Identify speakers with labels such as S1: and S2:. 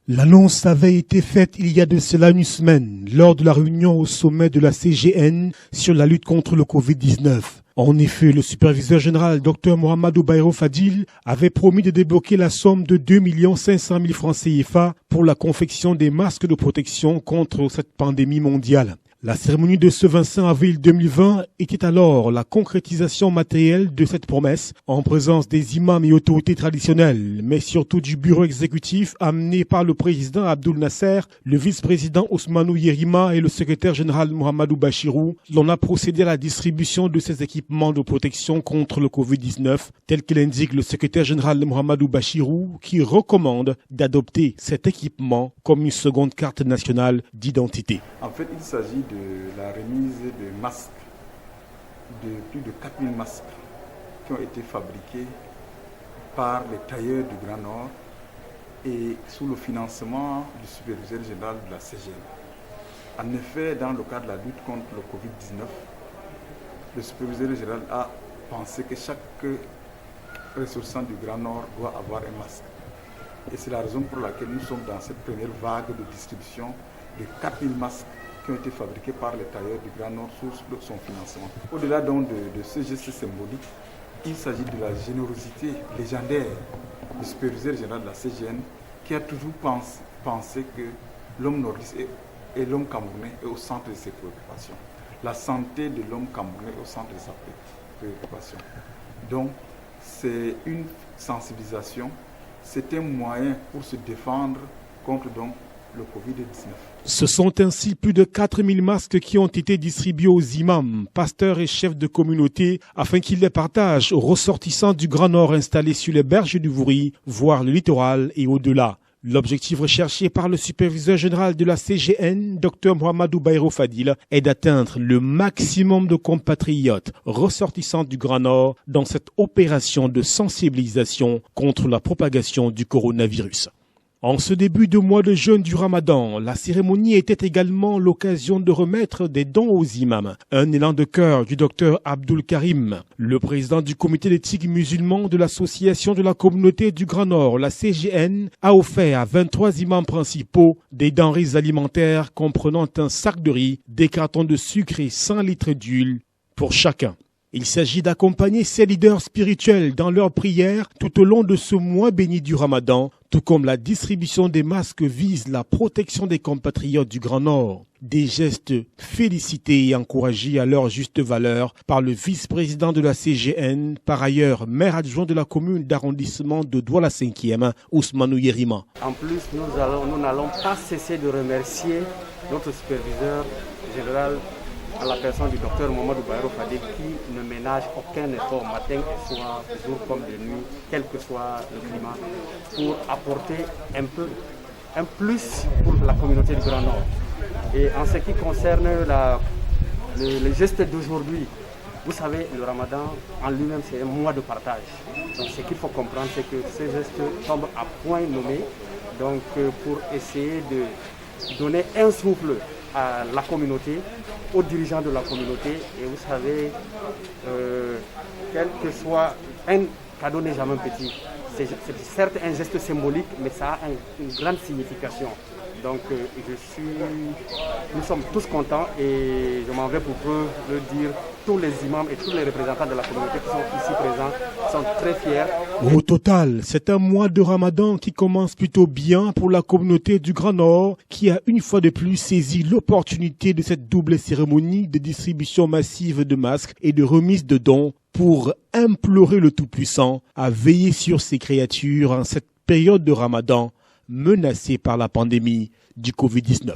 S1: L'annonce avait été faite il y a de cela une semaine, lors de la réunion au sommet de la CGN sur la lutte contre le Covid-19. En effet, le superviseur général Dr Mohamedou Bayrou Fadil avait promis de débloquer la somme de 2 500 000 francs CFA pour la confection des masques de protection contre cette pandémie mondiale. La cérémonie de ce 25 avril 2020 était alors la concrétisation matérielle de cette promesse en présence des imams et autorités traditionnelles, mais surtout du bureau exécutif amené par le président Abdoul Nasser, le vice-président Ousmanou Yerima et le secrétaire général Mohamedou Bachirou. L'on a procédé à la distribution de ces équipements de protection contre le Covid-19, tel que l'indique le secrétaire général Mohamedou Bachirou, qui recommande d'adopter cet équipement comme une seconde carte nationale d'identité.
S2: En fait, il s'agit de la remise de masques, de plus de 4000 masques qui ont été fabriqués par les tailleurs du Grand Nord et sous le financement du superviseur général de la CGN. En effet, dans le cadre de la lutte contre le Covid-19, le superviseur général a pensé que chaque ressortissant du Grand Nord doit avoir un masque. Et c'est la raison pour laquelle nous sommes dans cette première vague de distribution de 4000 masques qui ont été fabriqués par les tailleurs du Grand Nord sous son financement. Au-delà donc de ce geste symbolique, il s'agit de la générosité légendaire du superviseur général de la CGN qui a toujours pensé que l'homme nordiste et l'homme camerounais est au centre de ses préoccupations. La santé de l'homme camerounais est au centre de sa préoccupation. Donc, c'est une sensibilisation, c'est un moyen pour se défendre contre donc le Covid-19.
S1: Ce sont ainsi plus de 4000 masques qui ont été distribués aux imams, pasteurs et chefs de communauté afin qu'ils les partagent aux ressortissants du Grand Nord installés sur les berges du Vouri, voire le littoral et au-delà. L'objectif recherché par le superviseur général de la CGN, Dr Mohamedou Bayrou Fadil, est d'atteindre le maximum de compatriotes ressortissants du Grand Nord dans cette opération de sensibilisation contre la propagation du coronavirus. En ce début de mois de jeûne du Ramadan, la cérémonie était également l'occasion de remettre des dons aux imams. Un élan de cœur du docteur Abdoul Karim, le président du comité d'éthique musulman de l'association de la communauté du Grand Nord, la CGN, a offert à 23 imams principaux des denrées alimentaires comprenant un sac de riz, des cartons de sucre et 100 litres d'huile pour chacun. Il s'agit d'accompagner ces leaders spirituels dans leurs prières tout au long de ce mois béni du Ramadan, tout comme la distribution des masques vise la protection des compatriotes du Grand Nord. Des gestes félicités et encouragés à leur juste valeur par le vice-président de la CGN, par ailleurs maire adjoint de la commune d'arrondissement de Douala 5e, Ousmanou Yerima.
S3: En plus, nous n'allons pas cesser de remercier notre superviseur général à la personne du docteur Mohamedou Bayrou Fadil qui ne ménage aucun effort matin et soir, jour comme de nuit, quel que soit le climat, pour apporter un plus pour la communauté du Grand Nord. Et en ce qui concerne le geste d'aujourd'hui, vous savez, le Ramadan en lui-même c'est un mois de partage. Donc ce qu'il faut comprendre, c'est que ces gestes tombent à point nommé, donc pour essayer de donner un souffle à la communauté, aux dirigeants de la communauté. Et vous savez, quel que soit un cadeau n'est jamais petit. C'est certes un geste symbolique, mais ça a une grande signification. Donc nous sommes tous contents et je m'en vais pour preuve de dire tous les imams et tous les représentants de la communauté qui sont ici présents sont très fiers.
S1: Au total, c'est un mois de Ramadan qui commence plutôt bien pour la communauté du Grand Nord qui a une fois de plus saisi l'opportunité de cette double cérémonie de distribution massive de masques et de remise de dons pour implorer le Tout-Puissant à veiller sur ses créatures en cette période de Ramadan menacée par la pandémie du Covid-19.